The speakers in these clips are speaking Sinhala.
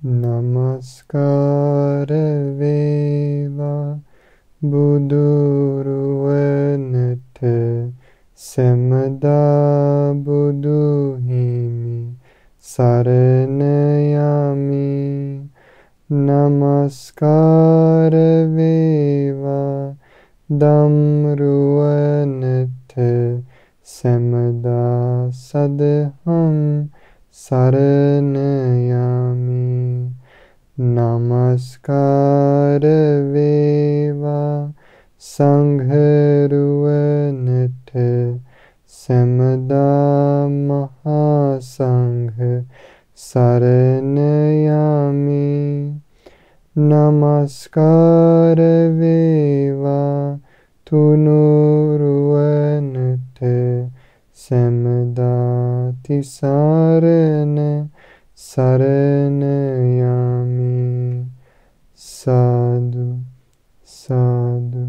නමස්කාර වේවා බුදුරුවනට සැමදා බුදු හිමි සරණ යමි. නමස්කාර වේවා ධම්රුවනට සැමදා සදහම් සරණ යමි. නමස්කාර වේවා සංඝරුවනට සැමදා මහා සංඝ සරණ යමි. නමස්කාර වේවා තුනුරුවනට සැමදා තිසරණ සරණ යමි. සාදු සාදු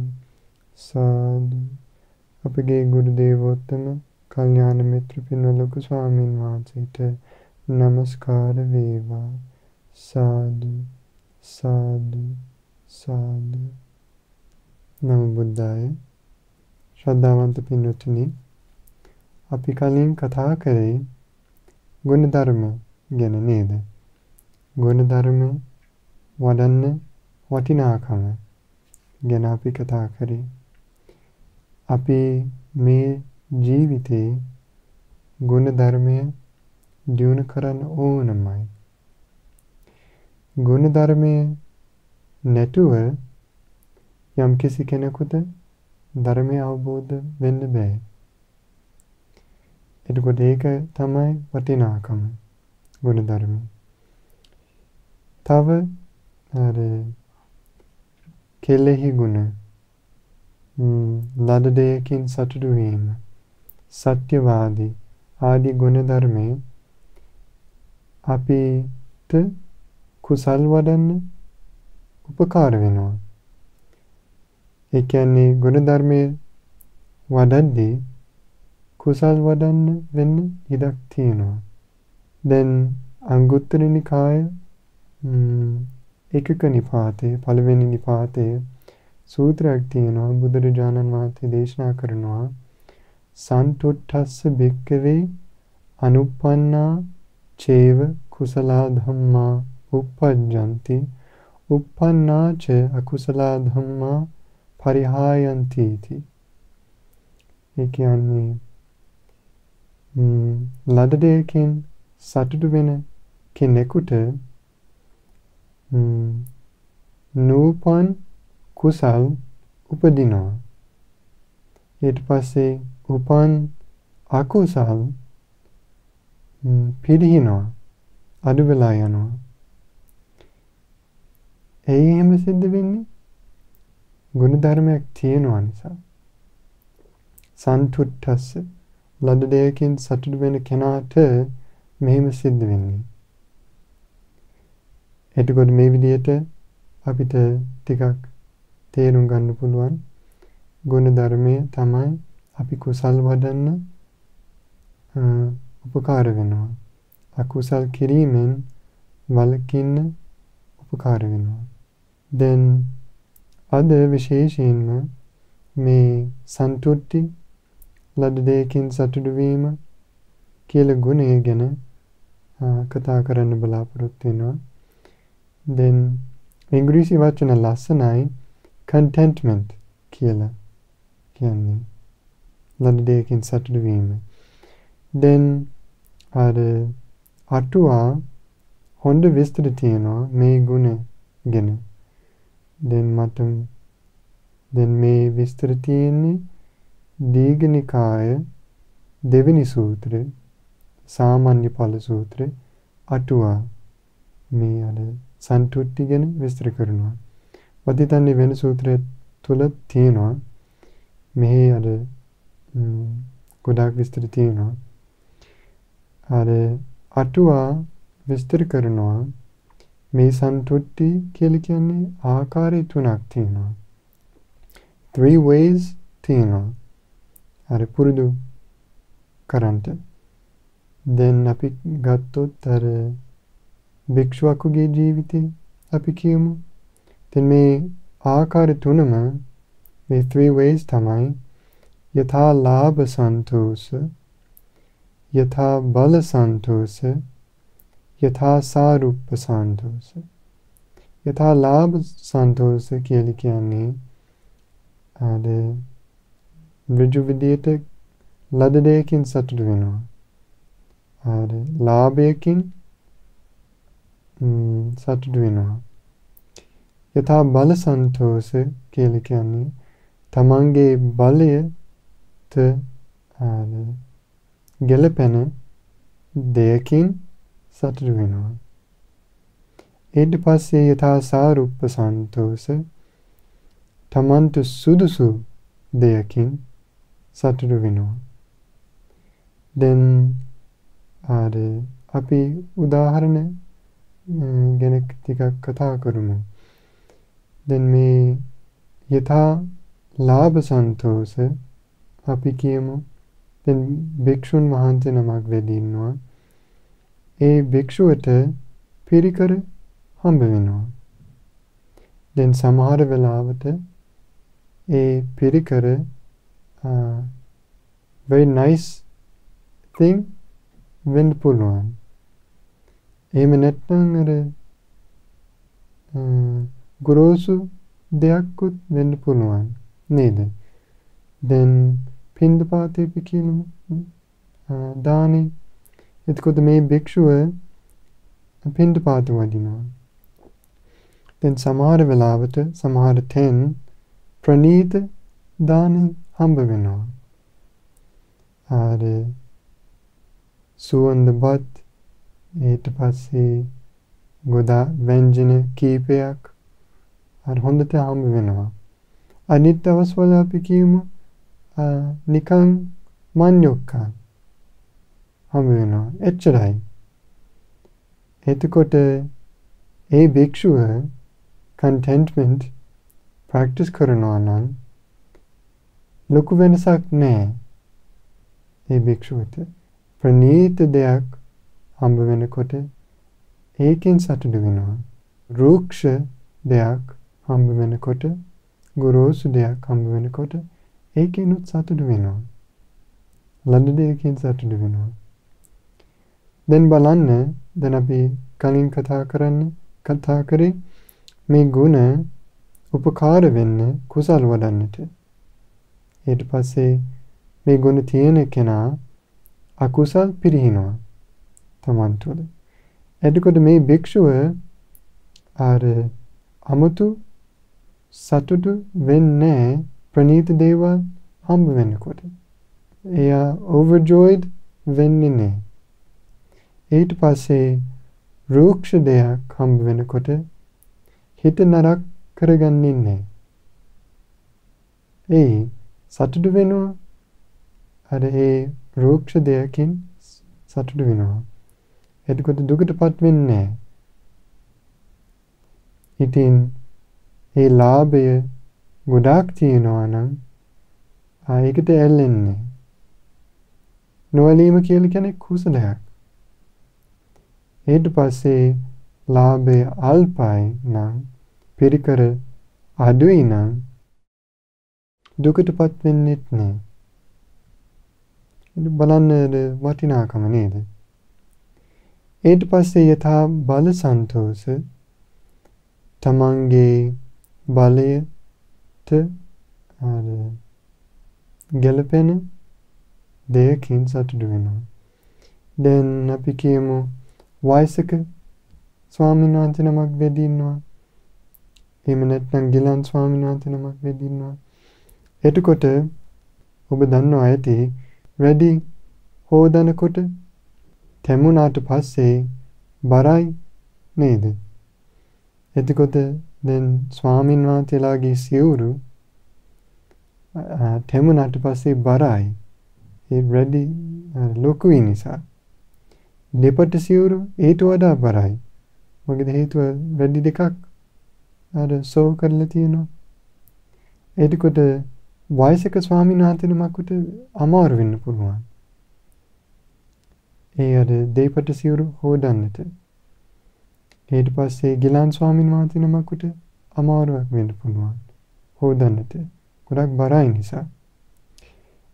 සාදු. අපගේ ගුරු දේවෝත්තම කල්යාණ මිත්‍ර පින්වලක ස්වාමීන් වහන්සේට නමස්කාර වේවා. සාදු සාදු සාදු. නමෝ බුද්දාය. ශ්‍රද්ධාවන්ත පින්වත්නි, අපි කලින් කතා කරේ ගුණධර්ම ගැන නේද? ගුණධර්ම වඩන්න වටිනාකම ගැන අපි කතා කරේ. අපි මේ ජීවිතේ ගුණධර්මය දියුණු කරන්න ඕනමයි. ගුණධර්මය නැතුව යම් කිසි කෙනෙකුට ධර්මය අවබෝධ වෙන්න බෑ. එතකොට ඒක තමයි වටිනාකම ගුණධර්ම. තව කෙලෙහි ගුණ, ලද දෙයකින් සතුටු වීම, සත්‍යවාදී ආදී ගුණධර්මයේ අපිට කුසල් වඩන්න උපකාර වෙනවා. ඒ කියන්නේ ගුණධර්මයේ වඩද්දී කුසල් වඩන්න වෙන්න ඉඩක් තියෙනවා. දැන් අංගුත්තර නිකාය එකක නිපාතයේ පළවෙනි නිපාතයේ සූත්‍රයක් තියෙනවා. බුදුරජාණන් වහන්සේ දේශනා කරනවා සන්තුට්ඨස්ස භික්ඛවේ අනුප්පන්නා චේව කුසලා ධම්මා uppajjanti uppannā ca akusala dhamma parihayanti iti. ඒ කියන්නේ ලද දෙයකින් සතුටු වෙන කෙනෙකුට නූපන් කුසල් උපදිනවා. ඊට පස්සේ උපන් අකුසල් පිරිහිනවා, අඩු වෙලා යනවා. ඇයි එහෙම සිද්ධ වෙන්නේ? ගුණධර්මයක් තියෙනවා නිසා. සන්තුට්ඨස්ස ලද දෙයකින් සතුටු වෙන කෙනාට මෙහෙම සිද්ධ වෙන්නේ. එතකොට මේ විදිහට අපිට ටිකක් තේරුම් ගන්න පුළුවන් ගුණධර්මයේ තමයි අපි කුසල් වඩන්න උපකාර වෙනවා. අකුසල් කිරීමෙන් වළකින්න උපකාර වෙනවා. දැන් අද විශේෂයෙන්ම මේ සන්තුට්ටි ලද දෙයකින් සතුටු වීම කියලා ගුණය ගැන කතා කරන්න බලාපොරොත්තු වෙනවා. දැන් ඉංග්‍රීසි වචන ලස්සනයි contentment කියලා කියන්නේ ලද දෙයකින් සතුටු වීම. දැන් අර අටුවා හොඳ විස්තර තියෙනවා මේ ගුණ ගැන. දැන් මේ විස්තර තියෙන්නේ දීඝනිකාය දෙවෙනි සූත්‍රය, සාමාන්‍ය ඵල සූත්‍රය අටුවා මේ අර සන්තුට්ටි ගැන විස්තර කරනවා. වදිතන්නේ වෙන සූත්‍රය තුල තියෙනවා. මෙහි අර ගොඩාක් විස්තර තියෙනවා. අර අටුවා විස්තර කරනවා මේ සන්තුට්ටි කියලා කියන්නේ ආකාරය තුනක් තියෙනවා. 3 ways තියෙනවා. අර පුරුදු කරන්ට. දැන් අපි ගත්තොත් අර භික්ෂුවකුගේ ජීවිතේ අපි කියමු. ඉතින් මේ ආකාර තුනම මේ 3 ways තමයි යථා ලාභ සන්තෝෂ, යථා බල සන්තෝෂ, යථා සාරුප්ප සන්තෝෂ. යථා ලාභ සන්තෝෂ කියලා කියන්නේ අර ඍජු විදියට ලද දෙයකින් සතුටු වෙනවා. අර ලාභයකින් සතුටු වෙනවා. යථා බල සන්තෝෂ කියලා කියන්නේ තමන්ගේ බලයට ගැළපෙන දෙයකින් සතුටු වෙනවා. ඊට පස්සේ යථා සාරුප්ප සන්තෝෂ තමන්ට සුදුසු දෙයකින් සතුටු වෙනවා. දැන් අපි උදාහරණ ගැන ටිකක් කතා කරමු. දැන් මේ යථා ලාභ සන්තෝෂ අපි කියමු. දැන් භික්ෂුන් වහන්සේ නමක් වැඩි ඉන්නවා. ඒ භික්ෂුවට පිරිකර හම්බ වෙනවා. දැන් සමහර වෙලාවට ඒ පිරිකර very nice thing වෙන්න පුළුවන්. එහෙම නැත්නම් ගොරෝසු දෙයක්කුත් වෙන්න පුළුවන් නේද? දැන් පින්දපාතේ පිළිම දානේ. එතකොට මේ භික්ෂුව පින්දපාත වදිනවා. දැන් සමහර වෙලාවට සමහර තැන් ප්‍රණීත දානේ හම්බ වෙනවා. සුවඳ බත්, ඊට පස්සේ ගොඩා ව්‍යංජන කීපයක් හොඳට හම්බ වෙනවා. අනිත් දවස්වල අපි කියමු නිකන් මඤ්ඤොක්කා හම්බ වෙනවා. එච්චරයි. එතකොට ඒ භික්ෂුව contentment practice කරනවා නම් ලොකු වෙනසක් නැහැ. ඒ භික්ෂුවට ප්‍රණීත දෙයක් හම්බ වෙනකොට ඒකෙන් සතුටු වෙනවා. රුක්ෂ දෙයක් හම්බ වෙනකොට, ගොරෝසු දෙයක් හම්බ වෙනකොට ඒකෙනුත් සතුටු වෙනවා. ලද දෙයකින් සතුටු වෙනවා. දැන් බලන්න, දැන් අපි කලින් කතා කරේ මේ ගුණ උපකාර වෙන්න කුසල් වඩන්නට. ඊට පස්සේ මේ ගුණ තියෙන කෙනා අකුසල් පිරිහිනවා තමන් තුළ. එතකොට මේ භික්ෂුව අමුතු සතුටු වෙන්නේ ප්‍රණීත දේවල් හම්බ වෙනකොට. එයා overjoyed වෙන්නේ නැහැ. ඊට පස්සේ රුක්ෂ දෙයක් හම්බ වෙනකොට හිත නරක කරගන්නේ නැහැ. ඒ සතුටු වෙනවා. ඒ රුක්ෂ දෙයකින් සතුටු වෙනවා. එතකොට දුකටපත් වෙන්නේ නැහැ. ඉතින් ඒ ලාභය ගොඩාක් තියෙනවා නම් ඒකට ඇල්ලෙන්නේ. නොඇලීම කියලා කියන්නේ කුසලයක්. ඊට පස්සේ ලාභය අල්පයි නම්, පිරිකර අඩුයි නම් දුකටපත් වෙන්නේ නැහැ. බලන්න වටිනාකම නේද? ඊට පස්සේ යථා බල සන්තෝෂ තමන්ගේ බලයට ගැළපෙන දෙයකින් සතුටු වෙනවා. දැන් අපි කියමු වයසක ස්වාමීන් වහන්සේ නමක් වැඩි ඉන්නවා. එහෙම නැත්නම් ගිලන් ස්වාමීන් වහන්සේ නමක් වැඩි ඉන්නවා. එතකොට ඔබ දන්නවා ඇති වැඩි හොදනකොට තැමුණාට පස්සේ බරයි නේද? එතකොට දැන් ස්වාමීන් වහන්සේලාගේ සිවුරු තැමුණාට පස්සේ බරයි. ඒ වැඩි ලොකුයි නිසා. දෙපට සිවුරු ඊට වඩා බරයි. මොකද හේතුව වැඩි දෙකක් සෝ කරලා තියෙනවා. එතකොට වයසක ස්වාමීන් වහන්සේ නමකට අමාරු වෙන්න පුළුවන්. ඒ දෙපට සිවුරු හොදන්නට. ඊට පස්සේ ගිලන් ස්වාමීන් වහන්සේ නමකට අමාරුවක් වෙන්න පුළුවන්. හොදන්නට. ගොඩක් බරයි නිසා.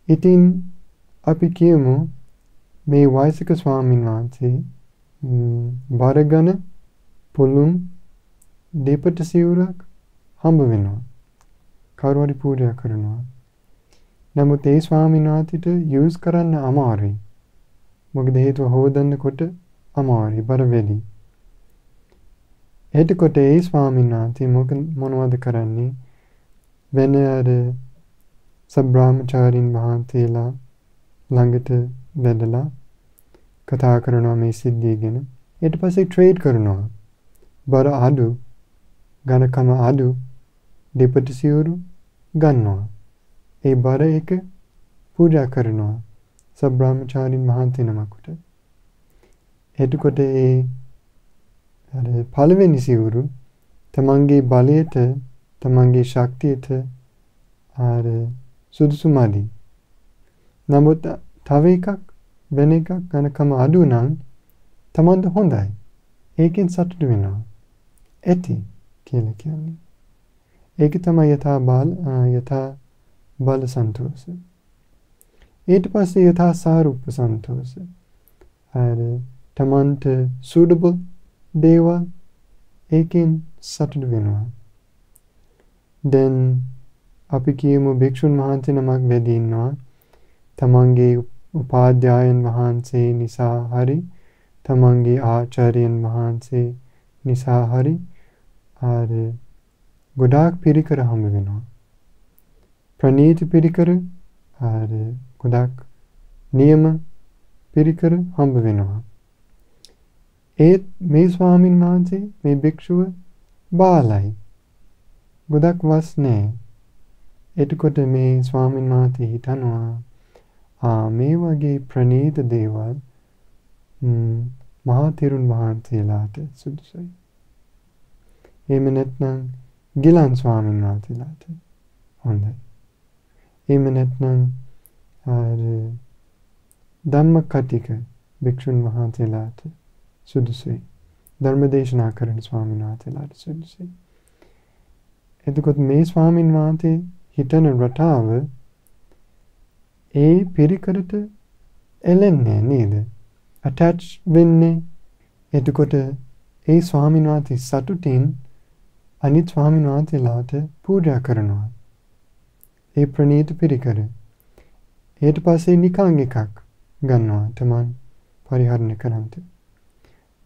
ඉතින් අපි කියමු මේ වයසක ස්වාමීන් වහන්සේ බරගන පුළුම් දෙපට සිවුරක් හම්බ වෙනවා. කවුරු හරි පූජා කරනවා. නමුත් ඒ ස්වාමීන් වහන්සේට යූස් කරන්න අමාරුයි. මොකද හේතුව හොදන්නකොට අමාරුයි, බර වැඩි. එතකොට ඒ ස්වාමීන් වහන්සේ මොනවද කරන්නේ? වෙන අර සබ්‍රාහ්මචාරීන් වහන්සේලා ළඟට වැදලා කතා කරනවා මේ සිද්ධිය ගැන. ඊට පස්සේ ට්‍රේඩ් කරනවා. බර අඩු, ඝනකම අඩු දෙපට සිවුරු ගන්නවා. ඒ බර එක පූජා කරනවා සබ්‍රාහ්මචාරීන් වහන්සේ නමකට. එතකොට ඒ පළවෙනි සිවුරු තමන්ගේ බලයට, තමන්ගේ ශක්තියට සුදුසු මදි. නමුත් තව එකක්, වෙන එකක් ඝනකම අඩු නම් තමන්ට හොඳයි. ඒකෙන් සතුටු වෙනවා. ඇති කියලා කියන්නේ. ඒක තමයි යථා බල සන්තෝෂ. ඊට පස්සේ යථා සාරූප සන්තෝෂ. තමන්ට suitable දේවල් ඒකෙන් සතුටු වෙනවා. දැන් අපි කියමු භික්ෂුන් වහන්සේ නමක් වැඩි ඉන්නවා. තමන්ගේ උපාධ්‍යායන් වහන්සේ නිසා හරි, තමන්ගේ ආචාර්යයන් වහන්සේ නිසා හරි ගොඩාක් පිරිකර හම්බ වෙනවා. ප්‍රණීත පිරිකර, ගොඩාක් නියම පිරිකර හම්බ වෙනවා. ඒත් මේ ස්වාමීන් වහන්සේ, මේ භික්ෂුව බාලයි. ගොඩක් වස් නෑ. එතකොට මේ ස්වාමීන් වහන්සේ හිතනවා මේ වගේ ප්‍රණීත දේවල් මහා තෙරුන් වහන්සේලාට සුදුසුයි. එහෙම නැත්නම් ගිලන් ස්වාමීන් වහන්සේලාට හොඳයි. එහෙම නැත්නම් ධම්මකටික භික්ෂුන් වහන්සේලාට සුදුසුයි. ධර්ම දේශනා කරන ස්වාමීන් වහන්සේලාට සුදුසුයි. එතකොට මේ ස්වාමීන් වහන්සේ හිතන රටාව ඒ පිරිකරට එළෙන්නේ නේද? attach වෙන්නේ. එතකොට ඒ ස්වාමීන් වහන්සේ සතුටින් අනිත් ස්වාමීන් වහන්සේලාට පූජා කරනවා. ඒ ප්‍රණීත පිරිකර. ඊට පස්සේ නිකන් එකක් ගන්නවා තමන් පරිහරණය කරන්නට.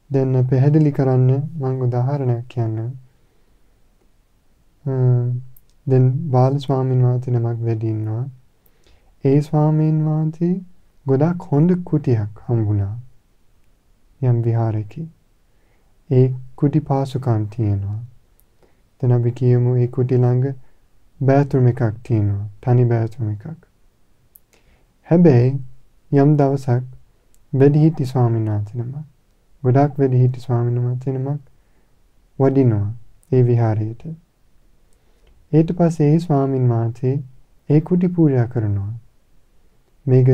දැන් පැහැදිලි කරන්න මම උදාහරණයක් කියන්නම්. දැන් බාල ස්වාමීන් වහන්සේ නමක් වැඩි ඉන්නවා. ඒ ස්වාමීන් වහන්සේ ගොඩක් හොඳ කුටියක් හම්බුණා යම් විහාරයක. ඒ කුටි පාසුකම් තියෙනවා. දැන් අපි කියමු ඒ කුටි ළඟ බෑත්රූම් එකක් තියෙනවා. තනි බෑත්රූම් එකක්. හැබැයි යම් දවසක් වැඩිහිටි ස්වාමීන් වහන්සේ නමක්, ගොඩක් වැඩිහිටි ස්වාමීන් වහන්සේ නමක් වඩිනවා ඒ විහාරයට. ඊට පස්සේ ඒ ස්වාමීන් වහන්සේ ඒ කුටි පූජා කරනවා. මේක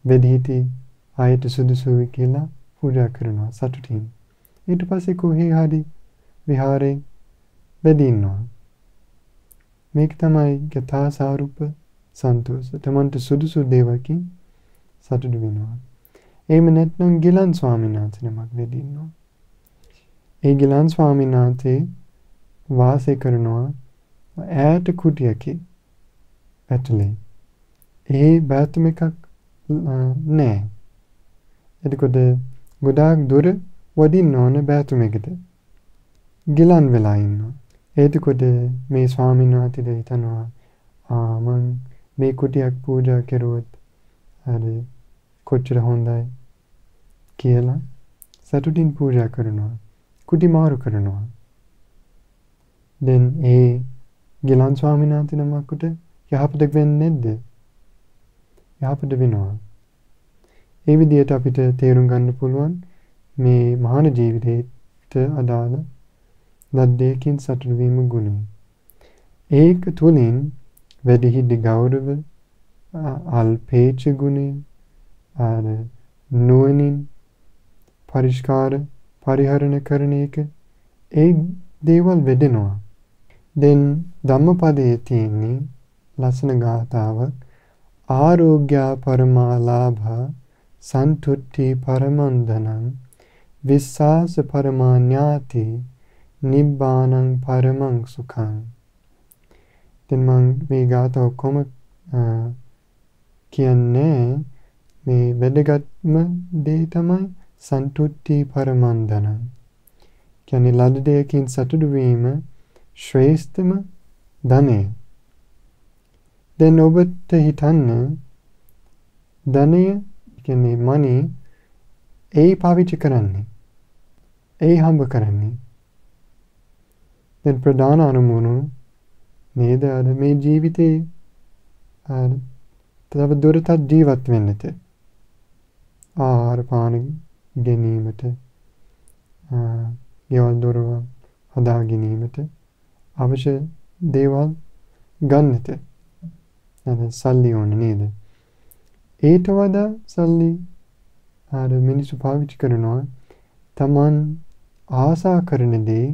වැඩිහිටි ආයත සුදුසුයි කියලා පූජා කරනවා සතුටින්. ඊට පස්සේ කොහේ හරි විහාරේ වැඩි ඉන්නවා. මේක තමයි යථා සාරූප සන්තෝෂ. තමන්ට සුදුසු දේවකින් සතුටු වෙනවා. එහෙම නැත්නම් ගිලන් ස්වාමීන් වහන්සේ නමක් වැඩි ඉන්නවා. ඒ ගිලන් ස්වාමීන් වහන්සේ වාසය කරනවා ඈත කුටියක ඇතුලේ. ඒ බෑත්රූම් එකක් නෑ. එතකොට ගොඩාක් දුර වඩින්න ඕන බෑත්රූම් එකට. ගිලන් වෙලා ඉන්නවා. එතකොට මේ ස්වාමීන් වහන්සේ හිතනවා මං මේ කුටියක් පූජා කරුවොත් කොච්චර හොඳයි කියලා සතුටින් පූජා කරනවා. කුටි මාරු කරනවා. දැන් ඒ ගිලන් ස්වාමීන් වහන්සේ නමකට යහපතක් වෙන්නේ නැද්ද? යහපත වෙනවා. ඒ විදිහට අපිට තේරුම් ගන්න පුළුවන් මේ මහාන ජීවිතයට අදාළ ලද්දේකින් සතුටු වීම ගුණය. ඒක තුලින් වැඩිහිටි ගෞරව, අල්පේච්ඡ ගුණය, නුවණින් පරිස්කාර පරිහරණය කරන එක ඒ දේවල් වෙදෙනවා. දැන් ධම්මපදයේ තියෙන්නේ ලස්සන ගාථාවක්. ආරෝග්‍ය පරමාලාභ සන්තුට්ටි පරමන්දනං විස්සාස පරමාඥාති නිබ්බානං පරමං සුඛං. දැන් මම මේ ගාථා ඔක්කොම කියන්නේ මේ වැදගත්ම දේ තමයි සන්තුට්ටි පරමන්දනං. කියන්නේ ලද දෙයකින් සතුටු වීම ශ්‍රේෂ්ඨම ධනය. දැන් ඔබට හිතන්න ධනය කියන්නේ money ඒ පාවිච්චි කරන්නේ. ඒ හම්බ කරන්නේ. දැන් ප්‍රධාන අරමුණු නේද අර මේ ජීවිතේ තව දුරටත් ජීවත් වෙන්නට. ආහාර පාන ගැනීමට ගෙවල් දොරවල් හදා ගැනීමට අවශ්‍ය දේවල් ගන්නට සල්ලි ඕන නේද? ඊට වඩා සල්ලි අර මිනිස්සු පාවිච්චි කරනවා තමන් ආසා කරන දේ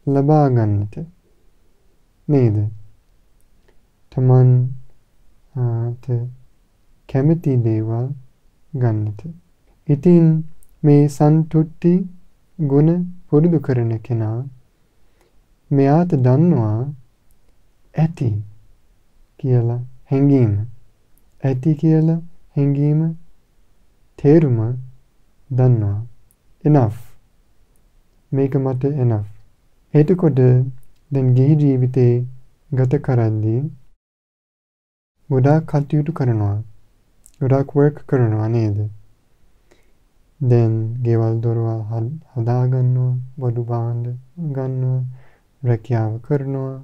ලබා ගන්නට නේද? තමන් කැමති දේවල් ගන්නට. ඉතින් මේ සන්තුට්ටි ගුණ පුරුදු කරන කෙනා මෙයාට දන්නවා ඇති කියලා හැඟීම. ඇති කියලා හැඟීම තේරුම දන්නවා. enough. මේක මට enough. එතකොට දැන් ගිහි ජීවිතේ ගත කරද්දී ගොඩාක් කටයුතු කරනවා. ගොඩාක් work කරනවා නේද? දැන් ගෙවල් දොරවල් හදා ගන්නවා, බඩු භාණ්ඩ ගන්නවා, රැකියාව කරනවා,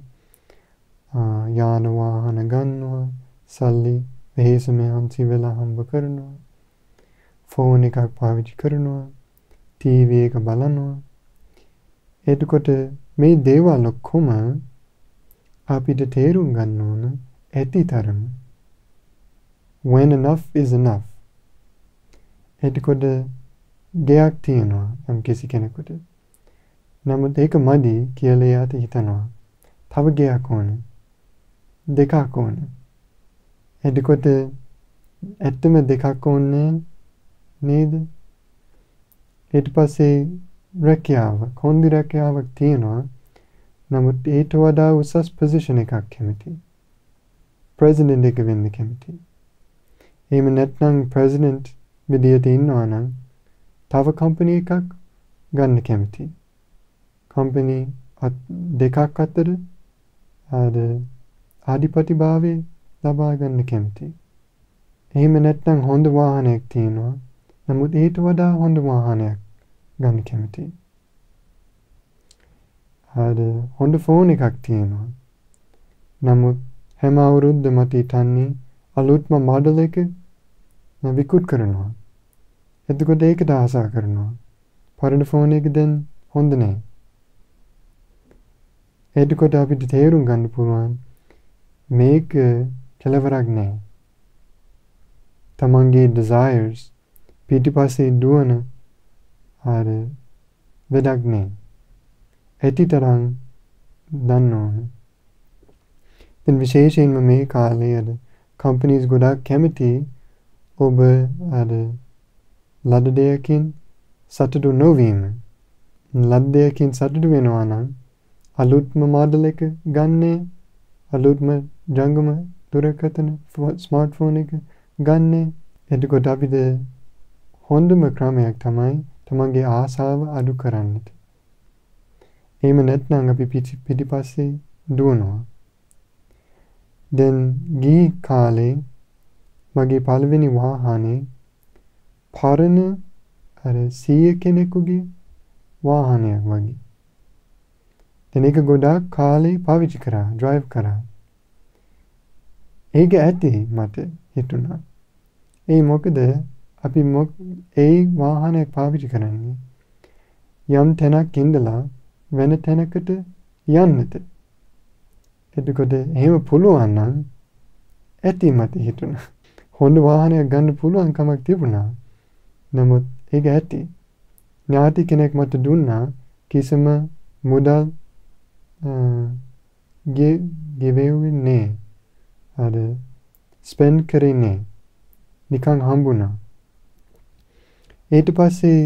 යාන වාහන ගන්නවා, සල්ලි වෙහෙස මෙහන්සි වෙලා හම්බ කරනවා, ෆෝන් එකක් පාවිච්චි කරනවා, ටීවී එක බලනවා. එතකොට මේ දේවල් ඔක්කොම අපිට තේරුම් ගන්න ඕන ඇති තරම. When enough is enough. එතකොට ගයක් තියෙනවා යම් කිසි කෙනෙකුට. නමුත් ඒක මදි කියලා එයාට හිතනවා. තව ගයක් ඕන. දෙකක් ඕන. එතකොට ඇත්තම දෙකක් ඕනේ නේද? ඊට පස්සේ රැකියාවක්, හොඳ රැකියාවක් තියෙනවා. නමුත් ඊට වඩා උසස් පොසිෂන් එකක් කැමති. ප්‍රෙසිඩන්ට් එක වෙන්න කැමති. එහෙම නැත්නම් ප්‍රෙසිඩන්ට් විදියට ඉන්නවා නම් තව කම්පැනි එකක් ගන්න කැමති. කම්පැනි දෙකක් අතර ආධිපතිභාවය ලබා ගන්න කැමති. එහෙම නැත්නම් හොඳ වාහනයක් තියෙනවා. නමුත් ඊට වඩා හොඳ වාහනයක් ගන්න කැමති. හොඳ ෆෝන් එකක් තියෙනවා. නමුත් හැම අවුරුද්දම හිතන්නේ අලුත්ම මොඩල් එක විකුත් කරනවා. එතකොට ඒකට ආසා කරනවා. පරණ ෆෝන් එක දැන් හොඳ නැහැ. එතකොට අපිට තේරුම් ගන්න පුළුවන් මේක කෙලවරක් නැහැ. තමන්ගේ desires පිටිපස්සේ දුවන වැඩක් නැහැ. ඇති තරම් දන්න ඕන. දැන් විශේෂයෙන්ම මේ කාලේ companies ගොඩාක් කැමති ඔබ ලද දෙයකින් සතුටු නොවීම. ලද දෙයකින් සතුටු වෙනවා නම් අලුත්ම මොඩල් එක ගන්නේ, අලුත්ම ජංගම දුරකථන ස්මාර්ට්ෆෝන් එක ගන්නේ. එතකොට අපිට හොඳම ක්‍රමයක් තමයි තමන්ගේ ආසාව අඩු කරන්නට. එහෙම නැත්නම් අපි පිටිපස්සේ දුවනවා. දැන් ගිහි කාලේ මගේ පළවෙනි වාහනේ පරණ සීය කෙනෙකුගේ වාහනයක් වගේ. දැන් ඒක ගොඩාක් කාලේ පාවිච්චි කරා, ඩ්‍රයිව් කරා. ඒක ඇති මට හිතුණා. ඒ මොකද අපි ඒ වාහනයක් පාවිච්චි කරන්නේ යම් තැනක් ඉඳලා වෙන තැනකට යන්නට. එතකොට එහෙම පුළුවන් නම් ඇති මට හිතුණා. හොඳ වාහනයක් ගන්න පුළුවන් කමක් තිබුණා. නමුත් ඒක ඇති. ඥාති කෙනෙක් මට දුන්නා කිසිම මුදල් ගෙවෙව්වේ නෑ. අර ස්පෙන්ඩ් කරේ නෑ. නිකන් හම්බුණා. ඊට පස්සේ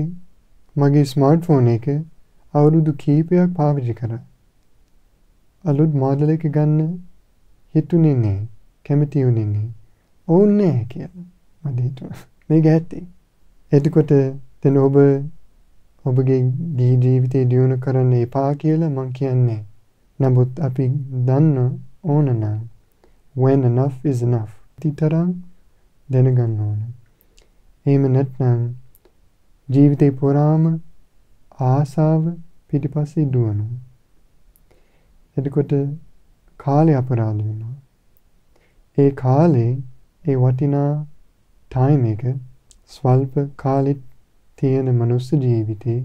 මගේ ස්මාර්ට්ෆෝන් එක අවුරුදු කීපයක් පාවිච්චි කරා. අලුත් මෝඩල් එක ගන්න හිතුනේ නෑ. කැමති වුණේ නෑ. ඕනේ නෑ කියලා. මට හිතුණා. මේක ඇත්තේ. එතකොට දැන් ඔබගේ ජීවිතේ දියුණු කරන්න එපා කියලා මං කියන්නේ. නමුත් අපි දන්න ඕන නම් when enough is enough. තරම් දැනගන්න ඕන. එහෙම නැත්නම් ජීවිතේ පුරාම ආසාව පිටිපස්සේ දුවනවා. එතකොට කාලේ අපරාධ වෙනවා. ඒ කාලේ ඒ වටිනා ටයිම් එක ස්වල්ප කාලෙත් තියෙන මනුස්ස ජීවිතේ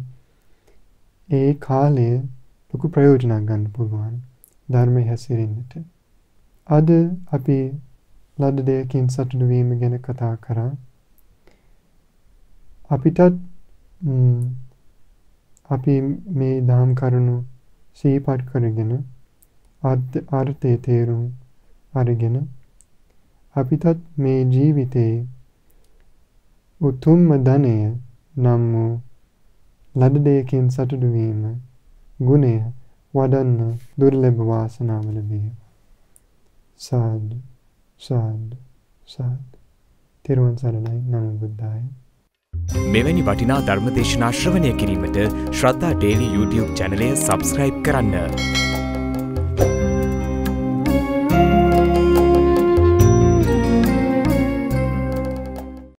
ඒ කාලය ලොකු ප්‍රයෝජනක් ගන්න පුළුවන් ධර්මයේ හැසිරෙන්නට. අද අපි ලද දෙයකින් සතුටු වීම ගැන කතා කරා. අපිටත් අපි මේ දහම් කරුණු සිහිපත් කරගෙන අර්ථය තේරුම් අරගෙන අපිටත් මේ ජීවිතේ උතුම්ම ධනය නම් වූ ලද දෙයකින් සතුටු වීම ගුණය වඩන්න දුර්ලභ වාසනාව ලැබේ. සාදු සාදු සාදු. තෙරුවන් සරණයි. නමෝ බුද්ධාය. මෙවැනි වටිනා ධර්ම දේශනා ශ්‍රවණය කිරීමට ශ්‍රද්ධා ඩේලි YouTube චැනලය සබ්ස්ක්‍රයිබ් කරන්න.